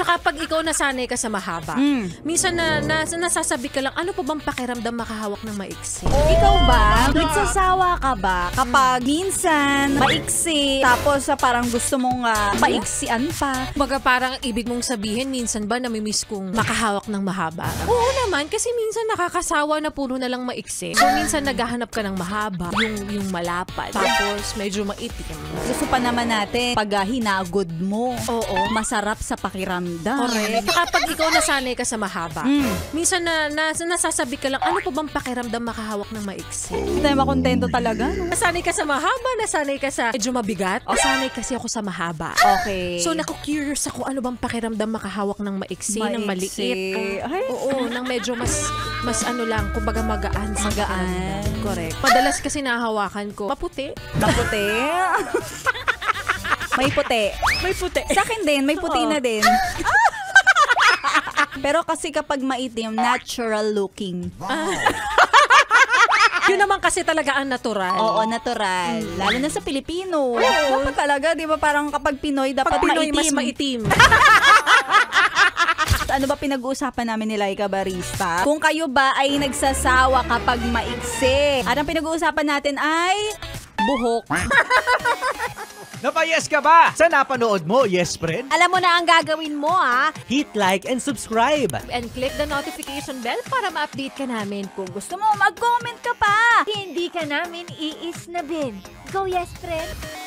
kapag ikaw nasanay ka sa mahaba, minsan nasasabi ka lang, ano pa bang pakiramdam makahawak ng maiksi? Ikaw ba? Nagsasawa ka ba kapag minsan maiksi, tapos parang gusto mong maiksian pa? Baga parang ibig mong sabihin, minsan ba namimiss kong makahawak ng mahaba? Oo naman, kasi minsan nakakasawa na puro na lang maiksi. So minsan naghahanap ka ng mahaba, yung malapad, tapos medyo maitim. Gusto pa naman natin pag hinagod mo. Oo. Masarap sa pakiramdam. Correct. Kapag ikaw nasanay ka sa mahaba, minsan nasasabi ka lang, ano pa bang pakiramdam makahawak ng maiksi? Hindi tayo makontento talaga. No? Nasanay ka sa mahaba, nasanay ka sa medyo mabigat, nasanay kasi ako sa mahaba. Okay. So naku-curious ako, ano bang pakiramdam makahawak ng maiksi, ng maliit. Ay. Oo, ng medyo mas ano lang, kumbaga magaan. Magaan. Correct. Madalas kasi nahahawakan ko, maputi. Maputi. May puti. May puti. Sa akin din, may puti na din. Pero kasi kapag maitim, natural looking. Yun naman kasi talaga ang natural. Oo, natural. Lalo na sa Pilipino. Dapat talaga, di ba parang kapag Pinoy, dapat Pag Pinoy, maitim. mas maitim. Ano ba pinag-uusapan namin ni Laika Barista? Kung kayo ba ay nagsasawa kapag maiksi? At ang pinag-uusapan natin ay buhok. Napayes ka ba? Sa napanood mo, yes friend? Alam mo na ang gagawin mo, ha? Hit like and subscribe. And click the notification bell para ma-update ka namin. Kung gusto mo, mag-comment ka pa. Hindi ka namin iisnabin. Go, yes, friend!